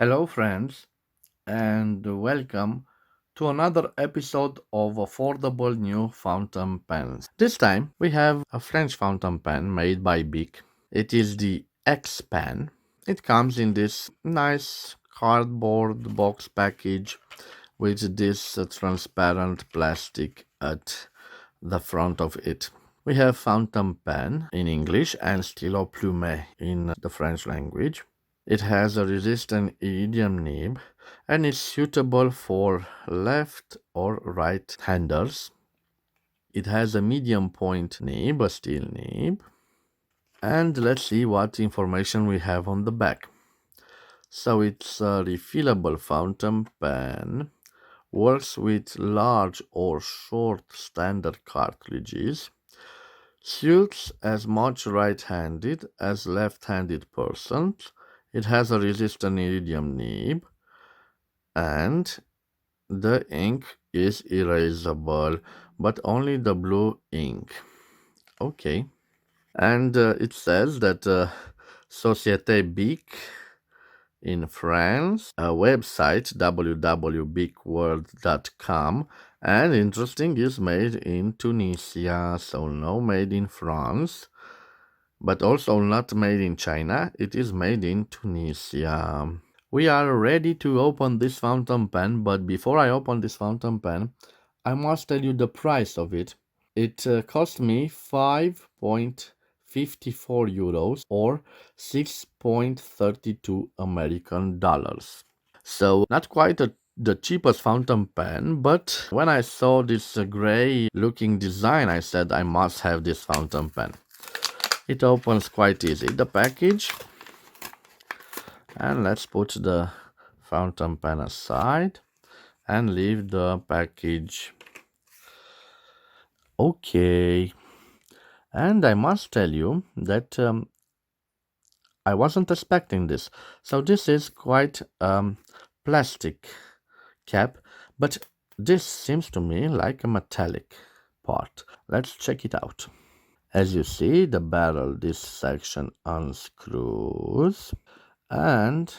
Hello, friends, and welcome to another episode of Affordable New Fountain Pens. This time we have a French fountain pen made by BIC. It is the X Pen. It comes in this nice cardboard box package with this transparent plastic at the front of it. We have fountain pen in English and stylo plume in the French language. It has a resistant iridium nib and is suitable for left or right handers. It has a medium point nib, a steel nib. And let's see what information we have on the back. So it's a refillable fountain pen, works with large or short standard cartridges, suits as much right-handed as left-handed persons. It has a resistant iridium nib, and the ink is erasable, but only the blue ink. Okay. And it says that Société BIC in France, a website www.bicworld.com, and interesting is made in Tunisia, so no made in France, but also not made in China. It is made in Tunisia. We are ready to open this fountain pen, but before I open this fountain pen, I must tell you the price of it. It cost me 5.54 euros or 6.32 American dollars. So not quite the cheapest fountain pen, but when I saw this gray looking design, I said I must have this fountain pen. It opens quite easy. The package, and let's put the fountain pen aside and leave the package. Okay. And I must tell you that I wasn't expecting this. So this is quite plastic cap, but this seems to me like a metallic part. Let's check it out. As you see, the barrel, this section unscrews, and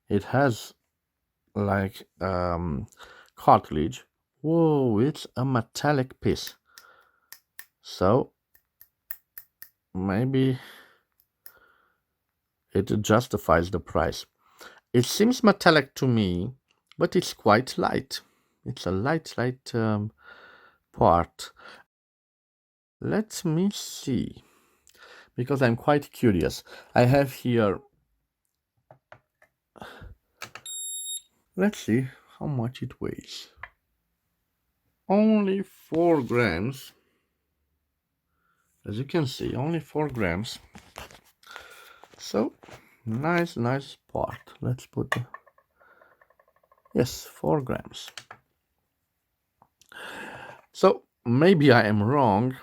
it has like cartilage. Whoa, it's a metallic piece. So maybe it justifies the price. It seems metallic to me, but it's quite light. It's a light part. Let me see, because I'm quite curious. I have here, let's see how much it weighs. Only 4 grams. As you can see, only 4 grams. So, nice part. Let's put, yes, 4 grams. So, maybe I am wrong,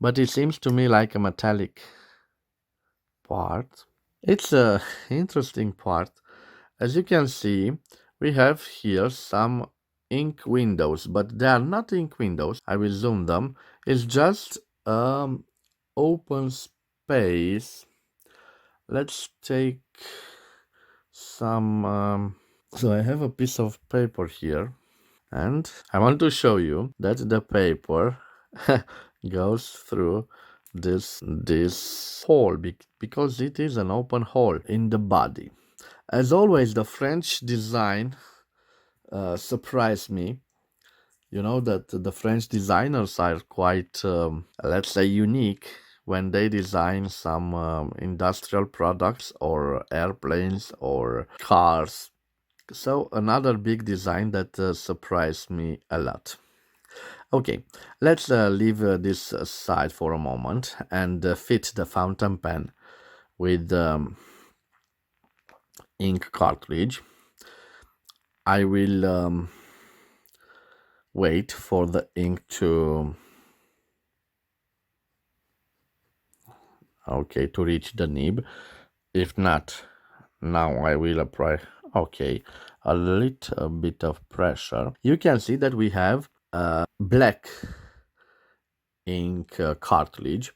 but it seems to me like a metallic part. It's a interesting part. As you can see, we have here some ink windows, but they are not ink windows. I will zoom them. It's just open space. Let's take some so I have a piece of paper here, and I want to show you that the paper goes through this hole because it is an open hole in the body. As always, the French design surprised me. You know that the French designers are quite, let's say, unique when they design some industrial products or airplanes or cars. So another big design that surprised me a lot. Okay, let's leave this aside for a moment and fit the fountain pen with ink cartridge. I will wait for the ink to reach the nib. If not, now I will apply a little bit of pressure. You can see that we have a black ink cartridge,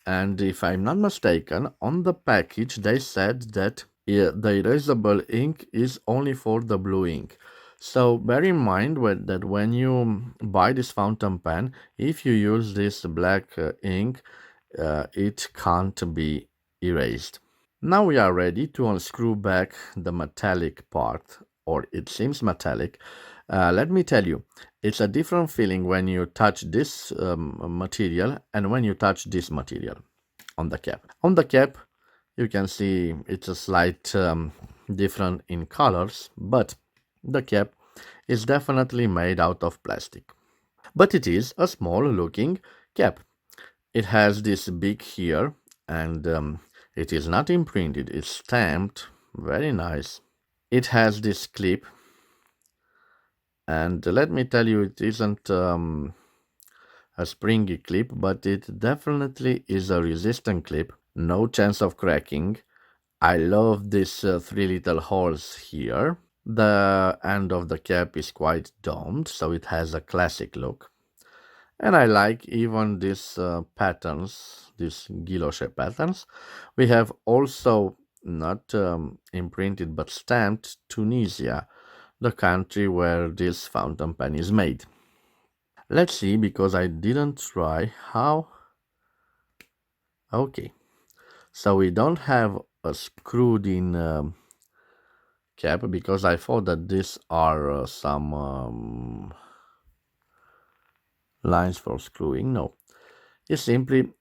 and if I'm not mistaken, on the package they said that Yeah, the erasable ink is only for the blue ink. So bear in mind that when you buy this fountain pen, if you use this black ink, it can't be erased. Now we are ready to unscrew back the metallic part, or it seems metallic. Let me tell you, it's a different feeling when you touch this material and when you touch this material on the cap. On the cap, you can see it's a slight different in colors, but the cap is definitely made out of plastic. But it is a small looking cap. It has this beak here, and it is not imprinted, it's stamped. Very nice. It has this clip, and let me tell you, it isn't a springy clip, but it definitely is a resistant clip. No chance of cracking. I love these three little holes here. The end of the cap is quite domed, so it has a classic look. And I like even these patterns, these guilloche patterns. We have also not imprinted but stamped Tunisia, the country where this fountain pen is made. Let's see, because I didn't try how. Okay, so we don't have a screwed in cap, because I thought that these are some lines for screwing. No, it's simply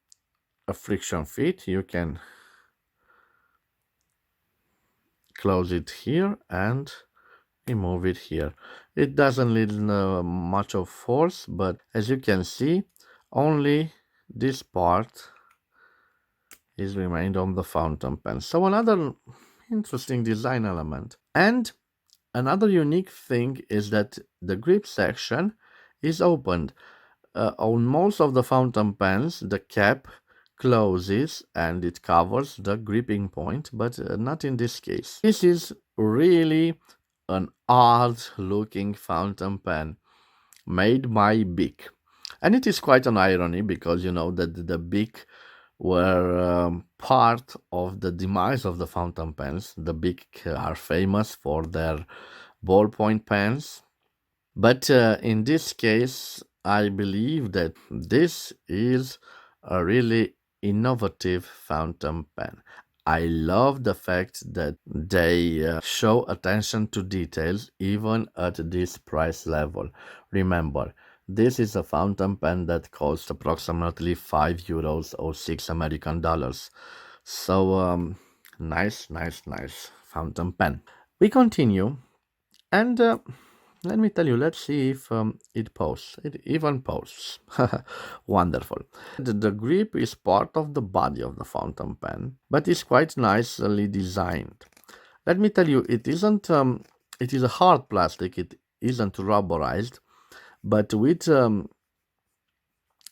a friction fit. You can close it here and remove it here. It doesn't need much of force, but as you can see, only this part is remained on the fountain pen. So another interesting design element. And another unique thing is that the grip section is opened. On most of the fountain pens, the cap closes and it covers the gripping point, but not in this case. This is really an odd looking fountain pen made by BIC. And it is quite an irony, because you know that the BIC were part of the demise of the fountain pens. The BIC are famous for their ballpoint pens, but in this case, I believe that this is a really innovative fountain pen. I love the fact that they show attention to details even at this price level. Remember, this is a fountain pen that costs approximately €5 or $6 American. So, nice fountain pen. We continue, and let me tell you, let's see if it posts. It even posts. Wonderful. The grip is part of the body of the fountain pen, but it's quite nicely designed. Let me tell you, it is a hard plastic. It isn't rubberized, but with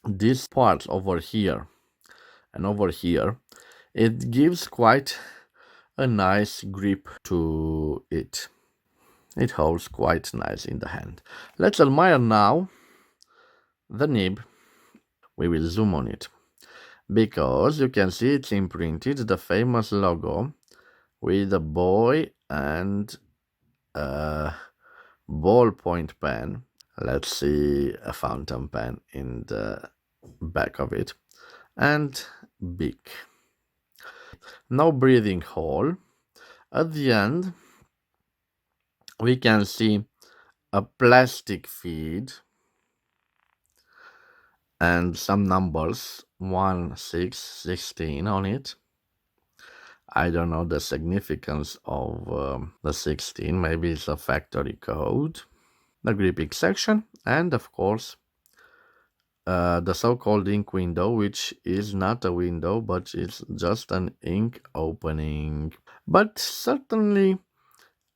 these parts over here and over here, it gives quite a nice grip to it. It holds quite nice in the hand. Let's admire now the nib. We will zoom on it, because you can see it's imprinted, the famous logo with a boy and a ballpoint pen. Let's see a fountain pen in the back of it, and big. No breathing hole. At the end, we can see a plastic feed and some numbers 1, 6, 16 on it. I don't know the significance of the 16. Maybe it's a factory code. The gripping section, and of course the so-called ink window, which is not a window but it's just an ink opening. But certainly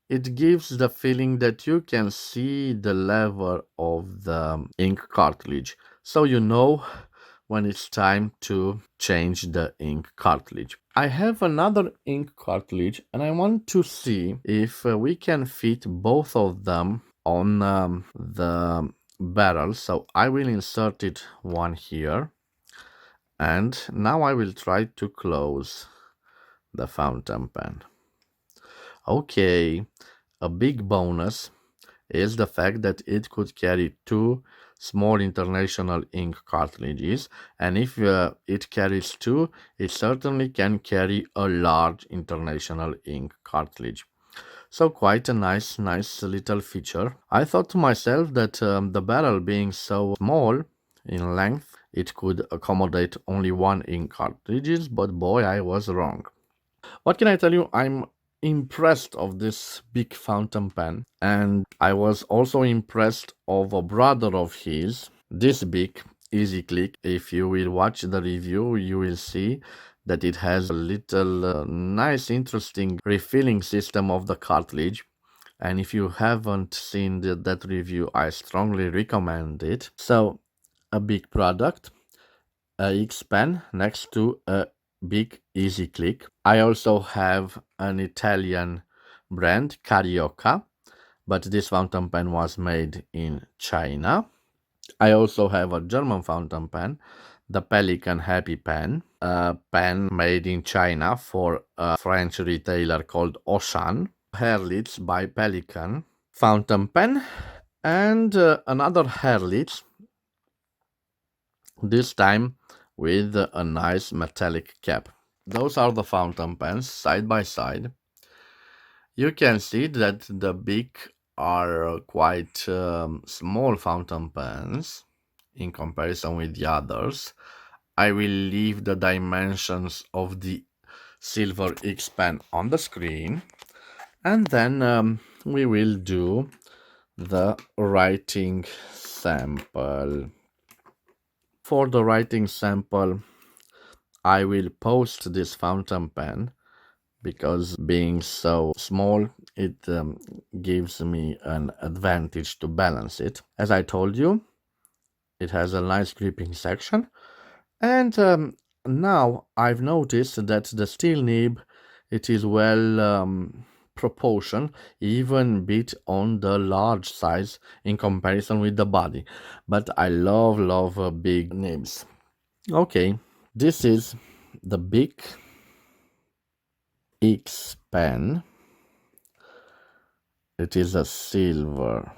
it gives the feeling that you can see the level of the ink cartridge, so you know when it's time to change the ink cartridge. I have another ink cartridge, and I want to see if we can fit both of them on the barrel. So I will insert it one here, and now I will try to close the fountain pen. Okay, a big bonus is the fact that it could carry two small international ink cartridges, and if it carries two, it certainly can carry a large international ink cartridge. So quite a nice little feature. I thought to myself that the barrel being so small in length, it could accommodate only one ink cartridges, but boy, I was wrong. What can I tell you? I'm impressed of this big fountain pen, and I was also impressed of a brother of his, this big easy click. If you will watch the review, you will see that it has a little nice interesting refilling system of the cartridge, and if you haven't seen that review, I strongly recommend it. So a big product, a X Pen next to a big easy click. I also have an Italian brand, Carioca, but this fountain pen was made in China. I also have a German fountain pen, the Pelican Happy Pen, a pen made in China for a French retailer called Auchan. Hairlits by Pelican fountain pen, and another hairlits, this time with a nice metallic cap. Those are the fountain pens side by side. You can see that the big are quite small fountain pens in comparison with the others. I will leave the dimensions of the silver X pen on the screen, and then we will do the writing sample. For the writing sample, I will post this fountain pen because being so small, it gives me an advantage to balance it. As I told you, it has a nice gripping section, and now I've noticed that the steel nib, it is well proportioned, even bit on the large size in comparison with the body. But I love big nibs. Okay, this is the BIC X Pen. It is a silver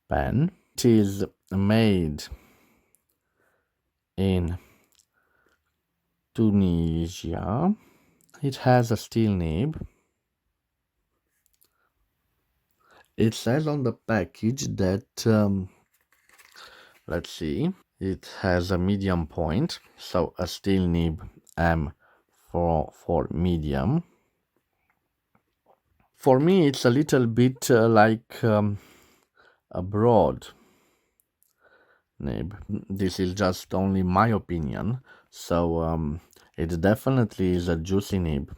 pen. It is made in Tunisia. It has a steel nib. It says on the package that, let's see, it has a medium point, so a steel nib M for medium. For me, it's a little bit like a broad nib. This is just only my opinion, so it definitely is a juicy nib.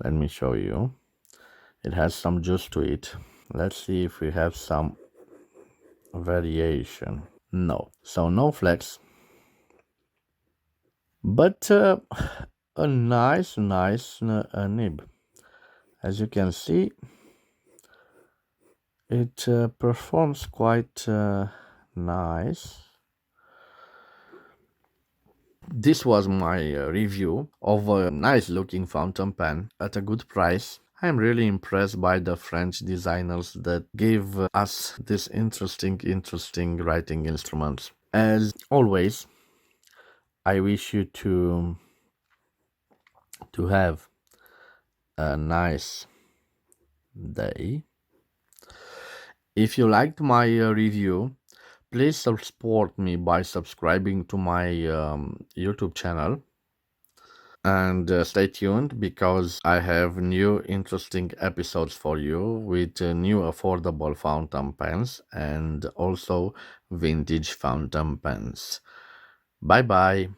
Let me show you. It has some juice to it. Let's see if we have some variation. No, so no flex, but a nice nib. As you can see, it performs quite nice. This was my review of a nice looking fountain pen at a good price. I'm really impressed by the French designers that gave us this interesting writing instruments. As always, I wish you to have a nice day. If you liked my review, please support me by subscribing to my YouTube channel, and stay tuned because I have new interesting episodes for you with new affordable fountain pens and also vintage fountain pens. Bye bye.